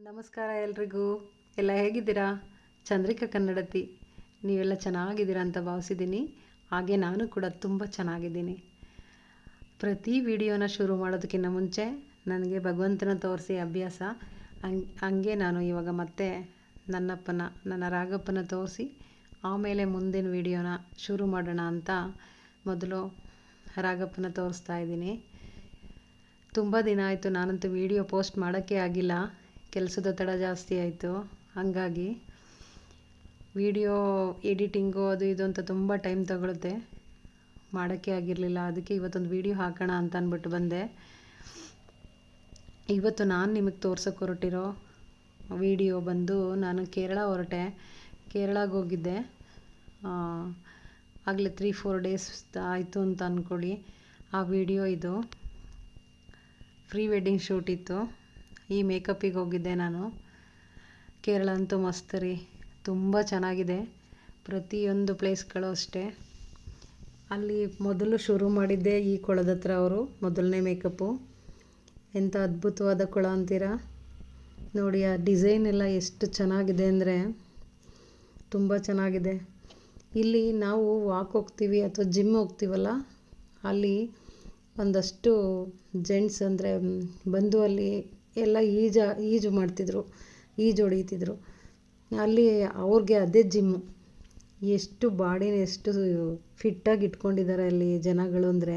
ನಮಸ್ಕಾರ ಎಲ್ರಿಗೂ. ಎಲ್ಲ ಹೇಗಿದ್ದೀರಾ? ಚಂದ್ರಿಕಾ ಕನ್ನಡತಿ. ನೀವೆಲ್ಲ ಚೆನ್ನಾಗಿದ್ದೀರಾ ಅಂತ ಭಾವಿಸಿದ್ದೀನಿ. ಹಾಗೆ ನಾನು ಕೂಡ ತುಂಬ ಚೆನ್ನಾಗಿದ್ದೀನಿ. ಪ್ರತಿ ವಿಡಿಯೋನ ಶುರು ಮಾಡೋದಕ್ಕಿಂತ ಮುಂಚೆ ನನಗೆ ಭಗವಂತನ ತೋರಿಸಿ ಅಭ್ಯಾಸ. ಹಂಗೆ ನಾನು ಇವಾಗ ಮತ್ತೆ ನನ್ನ ರಾಗಪ್ಪನ ತೋರಿಸಿ ಆಮೇಲೆ ಮುಂದಿನ ವಿಡಿಯೋನ ಶುರು ಮಾಡೋಣ ಅಂತ ಮೊದಲು ರಾಗಪ್ಪನ ತೋರಿಸ್ತಾ ಇದ್ದೀನಿ. ತುಂಬ ದಿನ ಆಯಿತು, ನಾನಂತೂ ವಿಡಿಯೋ ಪೋಸ್ಟ್ ಮಾಡೋಕ್ಕೆ ಆಗಿಲ್ಲ. ಕೆಲಸದ ಒತ್ತಡ ಜಾಸ್ತಿ ಆಯಿತು. ಹಾಗಾಗಿ ವಿಡಿಯೋ ಎಡಿಟಿಂಗು ಅದು ಇದು ಅಂತ ತುಂಬ ಟೈಮ್ ತಗೊಳುತ್ತೆ, ಮಾಡೋಕ್ಕೆ ಆಗಿರಲಿಲ್ಲ. ಅದಕ್ಕೆ ಇವತ್ತೊಂದು ವಿಡಿಯೋ ಹಾಕೋಣ ಅಂತ ಅಂದ್ಬಿಟ್ಟು ಬಂದೆ. ಇವತ್ತು ನಾನು ನಿಮಗೆ ತೋರ್ಸೋಕೆ ಹೊರಟಿರೋ ವಿಡಿಯೋ ಬಂದು, ನಾನು ಕೇರಳ ಹೊರಟೆ. ಕೇರಳಕ್ಕೆ ಹೋಗಿದ್ದೆ. ಆಗಲೇ 3-4 ಡೇಸ್ ಆಯಿತು ಅಂತ ಅಂದ್ಕೊಳ್ಳಿ. ಆ ವಿಡಿಯೋ ಇದು ಪ್ರೀ ವೆಡ್ಡಿಂಗ್ ಶೂಟ್ ಇತ್ತು. ಈ ಮೇಕಪ್ಪಿಗೆ ಹೋಗಿದ್ದೆ ನಾನು. ಕೇರಳ ಅಂತೂ ಮಸ್ತ್ ರೀ, ತುಂಬ ಚೆನ್ನಾಗಿದೆ. ಪ್ರತಿಯೊಂದು ಪ್ಲೇಸ್ಗಳು ಅಷ್ಟೇ. ಅಲ್ಲಿ ಮೊದಲು ಶುರು ಮಾಡಿದ್ದೆ ಈ ಕೊಳದ ಹತ್ರ ಅವರು ಮೊದಲನೇ ಮೇಕಪ್ಪು. ಎಂಥ ಅದ್ಭುತವಾದ ಕೊಳ ಅಂತೀರಾ ನೋಡಿ. ಆ ಡಿಸೈನ್ ಎಲ್ಲ ಎಷ್ಟು ಚೆನ್ನಾಗಿದೆ ಅಂದರೆ ತುಂಬ ಚೆನ್ನಾಗಿದೆ. ಇಲ್ಲಿ ನಾವು ವಾಕ್ ಹೋಗ್ತೀವಿ ಅಥವಾ ಜಿಮ್ ಹೋಗ್ತೀವಲ್ಲ, ಅಲ್ಲಿ ಒಂದಷ್ಟು ಜೆಂಟ್ಸ್ ಅಂದರೆ ಬಂದು ಅಲ್ಲಿ ಎಲ್ಲ ಈಜು ಮಾಡ್ತಿದ್ರು, ಈಜು ಹೊಡಿತಿದ್ರು. ಅಲ್ಲಿ ಅವ್ರಿಗೆ ಅದೇ ಜಿಮ್ಮು. ಎಷ್ಟು ಬಾಡಿನ ಎಷ್ಟು ಫಿಟ್ಟಾಗಿ ಇಟ್ಕೊಂಡಿದ್ದಾರೆ ಅಲ್ಲಿ ಜನಗಳು ಅಂದರೆ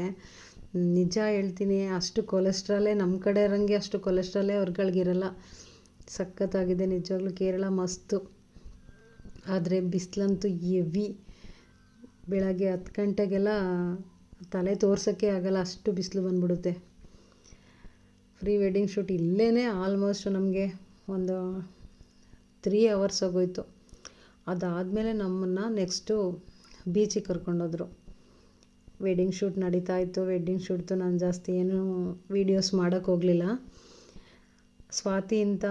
ನಿಜ ಹೇಳ್ತೀನಿ. ಅಷ್ಟು ಕೊಲೆಸ್ಟ್ರಾಲೇ ನಮ್ಮ ಕಡೆ ಇರೋಂಗೆ ಅಷ್ಟು ಕೊಲೆಸ್ಟ್ರಾಲೇ ಅವ್ರುಗಳಿಗಿರಲ್ಲ. ಸಖತ್ತಾಗಿದೆ ನಿಜವಾಗ್ಲೂ. ಕೇರಳ ಮಸ್ತು. ಆದರೆ ಬಿಸಿಲಂತೂ ಹೆವಿ. ಬೆಳಗ್ಗೆ 10 ಗಂಟೆಗೆಲ್ಲ ತಲೆ ತೋರ್ಸೋಕ್ಕೆ ಆಗಲ್ಲ, ಅಷ್ಟು ಬಿಸಿಲು ಬಂದ್ಬಿಡುತ್ತೆ. ಪ್ರೀ ವೆಡ್ಡಿಂಗ್ ಶೂಟ್ ಇಲ್ಲೇ ಆಲ್ಮೋಸ್ಟ್ ನಮಗೆ ಒಂದು 3 hours ಆಗೋಯ್ತು. ಅದಾದಮೇಲೆ ನಮ್ಮನ್ನು ನೆಕ್ಸ್ಟು ಬೀಚಿಗೆ ಕರ್ಕೊಂಡೋದ್ರು. ವೆಡ್ಡಿಂಗ್ ಶೂಟ್ ನಡೀತಾ ಇತ್ತು. ವೆಡ್ಡಿಂಗ್ ಶೂಟ್ದು ನಾನು ಜಾಸ್ತಿ ಏನು ವೀಡಿಯೋಸ್ ಮಾಡೋಕ್ಕೆ ಹೋಗಲಿಲ್ಲ. ಸ್ವಾತಿ ಅಂತ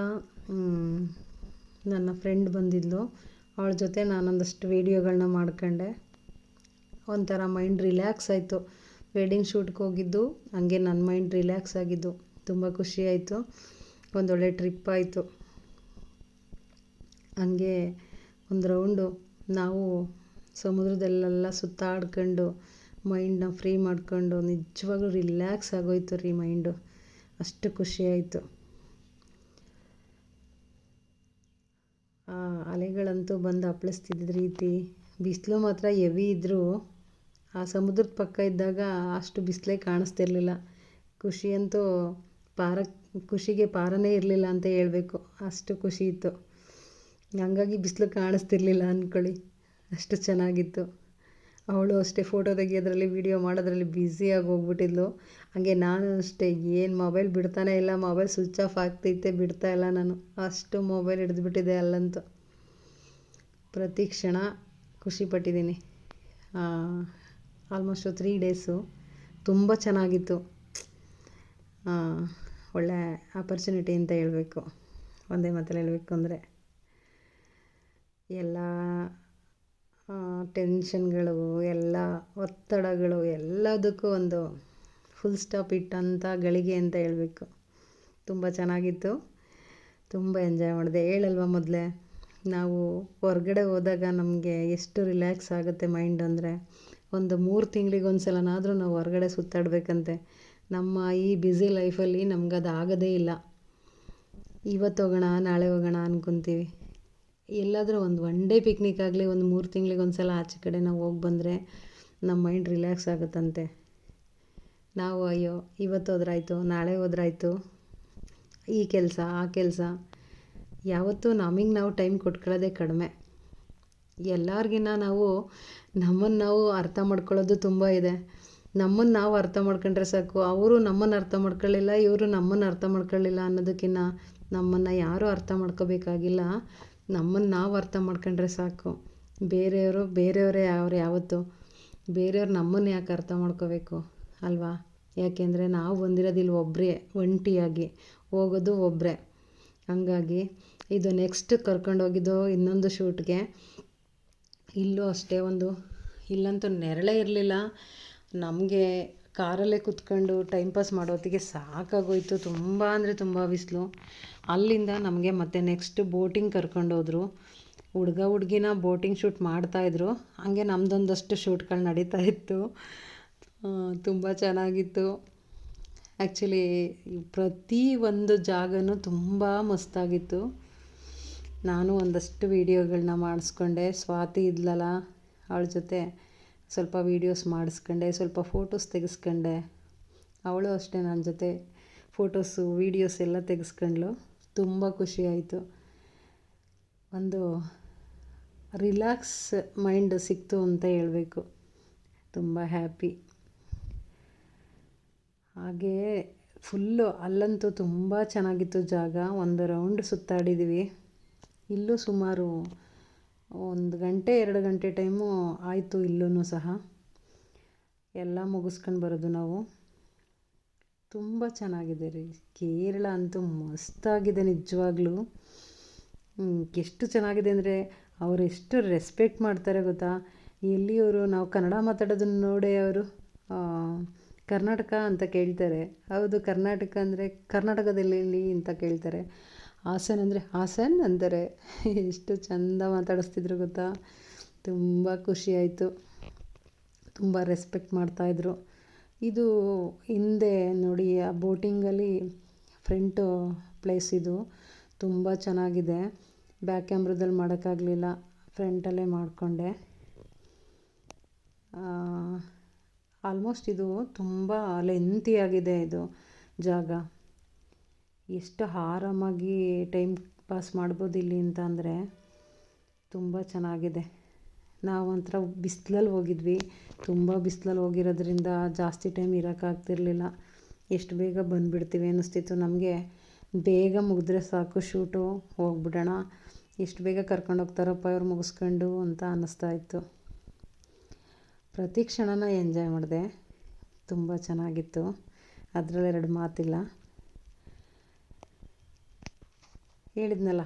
ನನ್ನ ಫ್ರೆಂಡ್ ಬಂದಿದ್ಲು, ಅವಳ ಜೊತೆ ನಾನೊಂದಷ್ಟು ವೀಡಿಯೋಗಳನ್ನ ಮಾಡ್ಕೊಂಡೆ. ಒಂಥರ ಮೈಂಡ್ ರಿಲ್ಯಾಕ್ಸ್ ಆಯಿತು. ವೆಡ್ಡಿಂಗ್ ಶೂಟ್ಗೆ ಹೋಗಿದ್ದು ಹಂಗೆ ನನ್ನ ಮೈಂಡ್ ರಿಲ್ಯಾಕ್ಸ್ ಆಗಿದ್ದು. ತುಂಬ ಖುಷಿಯಾಯಿತು. ಒಂದೊಳ್ಳೆ ಟ್ರಿಪ್ ಆಯಿತು. ಹಂಗೆ ಒಂದು ರೌಂಡು ನಾವು ಸಮುದ್ರದಲ್ಲೆಲ್ಲ ಸುತ್ತಾಡ್ಕೊಂಡು ಮೈಂಡನ್ನ ಫ್ರೀ ಮಾಡ್ಕೊಂಡು ನಿಜವಾಗ್ಲೂ ರಿಲ್ಯಾಕ್ಸ್ ಆಗೋಯ್ತು ರೀ ಮೈಂಡು. ಅಷ್ಟು ಖುಷಿಯಾಯಿತು. ಆ ಅಲೆಗಳಂತೂ ಬಂದು ಅಪ್ಪಳಿಸ್ತಿದ್ದ ರೀತಿ, ಬಿಸಿಲು ಮಾತ್ರ ಹೆವಿ ಇದ್ದರೂ ಆ ಸಮುದ್ರದ ಪಕ್ಕ ಇದ್ದಾಗ ಅಷ್ಟು ಬಿಸಿಲೇ ಕಾಣಿಸ್ತಿರ್ಲಿಲ್ಲ. ಖುಷಿಯಂತೂ ಖುಷಿಗೆ ಪಾರನೇ ಇರಲಿಲ್ಲ ಅಂತ ಹೇಳ್ಬೇಕು. ಅಷ್ಟು ಖುಷಿ ಇತ್ತು. ಹಂಗಾಗಿ ಬಿಸಿಲು ಕಾಣಿಸ್ತಿರ್ಲಿಲ್ಲ ಅಂದ್ಕೊಳ್ಳಿ, ಅಷ್ಟು ಚೆನ್ನಾಗಿತ್ತು. ಅವಳು ಅಷ್ಟೇ ಫೋಟೋ ತೆಗಿಯೋದ್ರಲ್ಲಿ ವೀಡಿಯೋ ಮಾಡೋದ್ರಲ್ಲಿ ಬ್ಯುಸಿಯಾಗಿ ಹೋಗ್ಬಿಟ್ಟಿದ್ಲು. ಹಾಗೆ ನಾನು ಅಷ್ಟೇ, ಏನು ಮೊಬೈಲ್ ಬಿಡ್ತಾನೇ ಇಲ್ಲ. ಮೊಬೈಲ್ ಸ್ವಿಚ್ ಆಫ್ ಆಗ್ತೈತೆ, ಬಿಡ್ತಾ ಇಲ್ಲ ನಾನು. ಅಷ್ಟು ಮೊಬೈಲ್ ಹಿಡಿದ್ಬಿಟ್ಟಿದೆ ಅಲ್ಲಂತೂ. ಪ್ರತಿ ಕ್ಷಣ ಖುಷಿಪಟ್ಟಿದ್ದೀನಿ. ಆಲ್ಮೋಸ್ಟು 3 ಡೇಸು ತುಂಬ ಚೆನ್ನಾಗಿತ್ತು. ಒಳ್ಳೆ ಆಪರ್ಚುನಿಟಿ ಅಂತ ಹೇಳಬೇಕು. ಒಂದೇ ಮಾತಲ್ಲಿ ಹೇಳಬೇಕು ಅಂದರೆ ಎಲ್ಲ ಟೆನ್ಷನ್ಗಳು, ಎಲ್ಲ ಒತ್ತಡಗಳು ಎಲ್ಲದಕ್ಕೂ ಒಂದು ಫುಲ್ ಸ್ಟಾಪ್ ಇಟ್ಟಂಥ ಗಳಿಗೆ ಅಂತ ಹೇಳಬೇಕು. ತುಂಬ ಚೆನ್ನಾಗಿತ್ತು. ತುಂಬ ಎಂಜಾಯ್ ಮಾಡಿದೆ. ಹೇಳಲ್ವ ಮೊದಲೇ, ನಾವು ಹೊರ್ಗಡೆ ಹೋದಾಗ ನಮಗೆ ಎಷ್ಟು ರಿಲ್ಯಾಕ್ಸ್ ಆಗುತ್ತೆ ಮೈಂಡ್ ಅಂದರೆ, ಒಂದು 3 ತಿಂಗಳಿಗೊಂದು ಸಲನಾದರೂ ನಾವು ಹೊರಗಡೆ ಸುತ್ತಾಡಬೇಕಂತೆ. ನಮ್ಮ ಈ ಬ್ಯುಸಿ ಲೈಫಲ್ಲಿ ನಮ್ಗದು ಆಗೋದೇ ಇಲ್ಲ. ಇವತ್ತು ಹೋಗೋಣ ನಾಳೆ ಹೋಗೋಣ ಅಂದ್ಕೊತೀವಿ. ಎಲ್ಲಾದರೂ ಒಂದು 1 ಡೇ ಪಿಕ್ನಿಕ್ ಆಗಲಿ, ಒಂದು 3 ತಿಂಗಳಿಗೊಂದು ಸಲ ಆಚೆ ಕಡೆ ನಾವು ಹೋಗಿ ಬಂದರೆ ನಮ್ಮ ಮೈಂಡ್ ರಿಲ್ಯಾಕ್ಸ್ ಆಗುತ್ತಂತೆ. ನಾವು ಅಯ್ಯೋ ಇವತ್ತು ಹೋದ್ರಾಯ್ತು, ನಾಳೆ ಹೋದ್ರಾಯ್ತು, ಈ ಕೆಲಸ ಆ ಕೆಲಸ, ಯಾವತ್ತೂ ನಮಗೆ ನಾವು ಟೈಮ್ ಕೊಟ್ಕೊಳ್ಳೋದೇ ಕಡಿಮೆ. ಎಲ್ಲರಿಗಿನ್ನ ನಮ್ಮನ್ನು ನಾವು ಅರ್ಥ ಮಾಡ್ಕೊಳ್ಳೋದು ತುಂಬ ಇದೆ. ನಮ್ಮನ್ನು ನಾವು ಅರ್ಥ ಮಾಡ್ಕೊಂಡ್ರೆ ಸಾಕು. ಅವರು ನಮ್ಮನ್ನು ಅರ್ಥ ಮಾಡ್ಕೊಳ್ಳಿಲ್ಲ, ಇವರು ನಮ್ಮನ್ನು ಅರ್ಥ ಮಾಡ್ಕೊಳ್ಳಿಲ್ಲ ಅನ್ನೋದಕ್ಕಿಂತ ನಮ್ಮನ್ನು ಯಾರೂ ಅರ್ಥ ಮಾಡ್ಕೋಬೇಕಾಗಿಲ್ಲ. ನಮ್ಮನ್ನು ನಾವು ಅರ್ಥ ಮಾಡ್ಕೊಂಡ್ರೆ ಸಾಕು. ಬೇರೆಯವರೇ ಅವ್ರು ಯಾವತ್ತು. ಬೇರೆಯವ್ರು ನಮ್ಮನ್ನು ಯಾಕೆ ಅರ್ಥ ಮಾಡ್ಕೋಬೇಕು ಅಲ್ವಾ? ಯಾಕೆಂದರೆ ನಾವು ಬಂದಿರೋದಿಲ್ಲ ಒಬ್ಬರೇ, ಒಂಟಿಯಾಗಿ ಹೋಗೋದು ಒಬ್ಬರೇ. ಹಂಗಾಗಿ ಇದು ನೆಕ್ಸ್ಟ್ ಕರ್ಕೊಂಡೋಗಿದ್ದು ಇನ್ನೊಂದು ಶೂಟ್ಗೆ. ಇಲ್ಲೂ ಅಷ್ಟೇ, ಇಲ್ಲಂತೂ ನೆರಳೇ ಇರಲಿಲ್ಲ. ನಮಗೆ ಕಾರಲ್ಲೇ ಕೂತ್ಕೊಂಡು ಟೈಮ್ ಪಾಸ್ ಮಾಡೋತ್ತಿಗೆ ಸಾಕಾಗೋಯ್ತು. ತುಂಬ ಅಂದರೆ ತುಂಬ ಬಿಸಿಲು. ಅಲ್ಲಿಂದ ನಮಗೆ ಮತ್ತೆ ನೆಕ್ಸ್ಟ್ ಬೋಟಿಂಗ್ ಕರ್ಕೊಂಡೋದ್ರು. ಹುಡುಗ ಹುಡುಗಿನ ಬೋಟಿಂಗ್ ಶೂಟ್ ಮಾಡ್ತಾಯಿದ್ರು. ಹಾಗೆ ನಮ್ಮದೊಂದಷ್ಟು ಶೂಟ್ಗಳು ನಡೀತಾ ಇತ್ತು. ತುಂಬ ಚೆನ್ನಾಗಿತ್ತು. ಆ್ಯಕ್ಚುಲಿ ಪ್ರತಿ ಒಂದು ಜಾಗನೂ ತುಂಬ ಮಸ್ತಾಗಿತ್ತು. ನಾನು ಒಂದಷ್ಟು ವೀಡಿಯೋಗಳನ್ನ ಮಾಡಿಸ್ಕೊಂಡೆ. ಸ್ವಾತಿ ಇದ್ಲಲ್ಲ, ಅವಳ ಜೊತೆ ಸ್ವಲ್ಪ ವೀಡಿಯೋಸ್ ಮಾಡಿಸ್ಕೊಂಡೆ, ಸ್ವಲ್ಪ ಫೋಟೋಸ್ ತೆಗೆಸ್ಕೊಂಡೆ. ಅವಳು ಅಷ್ಟೇ ನನ್ನ ಜೊತೆ ಫೋಟೋಸು ವೀಡಿಯೋಸ್ ಎಲ್ಲ ತೆಗೆಸ್ಕೊಂಡ್ಳು. ತುಂಬ ಖುಷಿಯಾಯಿತು. ಒಂದು ರಿಲ್ಯಾಕ್ಸ್ ಮೈಂಡ್ ಸಿಕ್ತು ಅಂತ ಹೇಳಬೇಕು. ತುಂಬ ಹ್ಯಾಪಿ. ಹಾಗೇ ಫುಲ್ಲು ಅಲ್ಲಂತೂ ತುಂಬ ಚೆನ್ನಾಗಿತ್ತು ಜಾಗ. ಒಂದು ರೌಂಡ್ ಸುತ್ತಾಡಿದ್ವಿ. ಇಲ್ಲೂ ಸುಮಾರು 1 ಗಂಟೆ 2 ಗಂಟೆ ಟೈಮು ಆಯಿತು. ಇಲ್ಲೂ ಸಹ ಎಲ್ಲ ಮುಗಿಸ್ಕೊಂಡು ಬರೋದು ನಾವು. ತುಂಬ ಚೆನ್ನಾಗಿದೆ ರೀ. ಕೇರಳ ಅಂತೂ ಮಸ್ತಾಗಿದೆ ನಿಜವಾಗ್ಲೂ. ಎಷ್ಟು ಚೆನ್ನಾಗಿದೆ ಅಂದರೆ ಅವರು ಎಷ್ಟು ರೆಸ್ಪೆಕ್ಟ್ ಮಾಡ್ತಾರೆ ಗೊತ್ತಾ. ಎಲ್ಲಿಯವರು ನಾವು ಕನ್ನಡ ಮಾತಾಡೋದನ್ನ ನೋಡಿ ಅವರು ಕರ್ನಾಟಕ ಅಂತ ಕೇಳ್ತಾರೆ. ಹೌದು, ಕರ್ನಾಟಕ ಅಂದರೆ ಕರ್ನಾಟಕದಲ್ಲಿ ಅಂತ ಕೇಳ್ತಾರೆ. ಹಾಸನ್ ಅಂದರೆ ಹಾಸನ್ ಅಂತಾರೆ. ಎಷ್ಟು ಚೆಂದ ಮಾತಾಡಿಸ್ತಿದ್ರು ಗೊತ್ತಾ. ತುಂಬ ಖುಷಿಯಾಯಿತು. ತುಂಬ ರೆಸ್ಪೆಕ್ಟ್ ಮಾಡ್ತಾಯಿದ್ರು. ಇದು ಹಿಂದೆ ನೋಡಿ, ಆ ಬೋಟಿಂಗಲ್ಲಿ ಫ್ರಂಟು ಪ್ಲೇಸ್ ಇದು ತುಂಬ ಚೆನ್ನಾಗಿದೆ. ಬ್ಯಾಕ್ ಕ್ಯಾಮ್ರದಲ್ಲಿ ಮಾಡೋಕ್ಕಾಗಲಿಲ್ಲ, ಫ್ರಂಟಲ್ಲೇ ಮಾಡಿಕೊಂಡೆ. ಆಲ್ಮೋಸ್ಟ್ ಇದು ತುಂಬ ಲೆಂತಿಯಾಗಿದೆ ಇದು ಜಾಗ. ಎಷ್ಟು ಆರಾಮಾಗಿ ಟೈಮ್ ಪಾಸ್ ಮಾಡ್ಬೋದು ಇಲ್ಲಿ ಅಂತ ಅಂದರೆ ತುಂಬ ಚೆನ್ನಾಗಿದೆ. ನಾವು ಒಂಥರ ಬಿಸಿಲಲ್ಲಿ ಹೋಗಿದ್ವಿ. ತುಂಬ ಬಿಸಿಲಲ್ಲಿ ಹೋಗಿರೋದ್ರಿಂದ ಜಾಸ್ತಿ ಟೈಮ್ ಇರೋಕ್ಕಾಗ್ತಿರ್ಲಿಲ್ಲ. ಎಷ್ಟು ಬೇಗ ಬಂದುಬಿಡ್ತೀವಿ ಅನ್ನಿಸ್ತಿತ್ತು ನಮಗೆ. ಬೇಗ ಮುಗಿದ್ರೆ ಸಾಕು ಶೂಟು, ಹೋಗ್ಬಿಡೋಣ. ಎಷ್ಟು ಬೇಗ ಕರ್ಕೊಂಡೋಗ್ತಾರಪ್ಪ ಇವ್ರು ಮುಗಿಸ್ಕೊಂಡು ಅಂತ ಅನ್ನಿಸ್ತಾಯಿತ್ತು. ಪ್ರತಿ ಕ್ಷಣನ ಎಂಜಾಯ್ ಮಾಡಿದೆ. ತುಂಬ ಚೆನ್ನಾಗಿತ್ತು. ಅದರಲ್ಲಿ 2 ಮಾತಿಲ್ಲ. ಹೇಳಿದ್ನಲ್ಲ,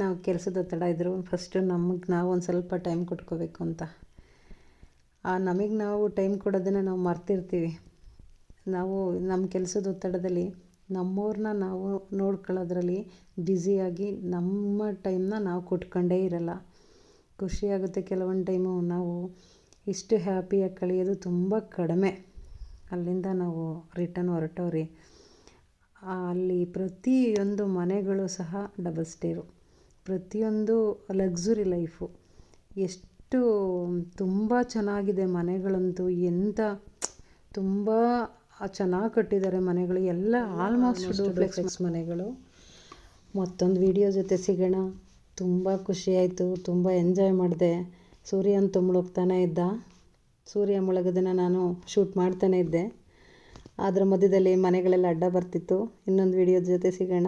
ನಾವು ಕೆಲಸದ ಒತ್ತಡ ಇದ್ದರೂ ಫಸ್ಟು ನಮಗೆ ನಾವು ಒಂದು ಸ್ವಲ್ಪ ಟೈಮ್ ಕೊಟ್ಕೋಬೇಕು ಅಂತ. ನಮಗೆ ನಾವು ಟೈಮ್ ಕೊಡೋದನ್ನು ನಾವು ಮರ್ತಿರ್ತೀವಿ. ನಾವು ನಮ್ಮ ಕೆಲಸದ ಒತ್ತಡದಲ್ಲಿ ನಮ್ಮವ್ರನ್ನ ನಾವು ನೋಡ್ಕೊಳ್ಳೋದ್ರಲ್ಲಿ ಬ್ಯುಸಿಯಾಗಿ ನಮ್ಮ ಟೈಮ್ನ ನಾವು ಕೊಟ್ಕೊಂಡೇ ಇರಲ್ಲ. ಖುಷಿಯಾಗುತ್ತೆ ಕೆಲವೊಂದು ಟೈಮು ನಾವು ಇಷ್ಟು ಹ್ಯಾಪಿಯಾಗಿ ಕಳೆಯೋದು ತುಂಬ ಕಡಿಮೆ. ಅಲ್ಲಿಂದ ನಾವು ರಿಟರ್ನ್ ಹೊರಟವ್ರಿ. ಅಲ್ಲಿ ಪ್ರತಿಯೊಂದು ಮನೆಗಳು ಸಹ ಡಬಲ್ ಸ್ಟೇರು. ಪ್ರತಿಯೊಂದು ಲಕ್ಸುರಿ ಲೈಫು. ಎಷ್ಟು ತುಂಬ ಚೆನ್ನಾಗಿದೆ ಮನೆಗಳಂತೂ. ಎಂಥ ತುಂಬ ಚೆನ್ನಾಗಿ ಕಟ್ಟಿದ್ದಾರೆ ಮನೆಗಳು ಎಲ್ಲ. ಆಲ್ಮೋಸ್ಟ್ ಡೂಪ್ಲೆಕ್ಸ್ ಮನೆಗಳು. ಮತ್ತೊಂದು ವಿಡಿಯೋ ಜೊತೆ ಸಿಗೋಣ. ತುಂಬ ಖುಷಿಯಾಯಿತು. ತುಂಬ ಎಂಜಾಯ್ ಮಾಡಿದೆ. ಸೂರ್ಯ ಅಂತೂ ಮುಳುಗ್ತಾನೇ ಇದ್ದ. ಸೂರ್ಯ ಮುಳುಗೋದನ್ನು ನಾನು ಶೂಟ್ ಮಾಡ್ತಾನೇ ಇದ್ದೆ. ಅದರ ಮಧ್ಯದಲ್ಲಿ ಮನೆಗಳೆಲ್ಲ ಅಡ್ಡ ಬರ್ತಿತ್ತು. ಇನ್ನೊಂದು ವಿಡಿಯೋದ ಜೊತೆ ಸಿಗೋಣ.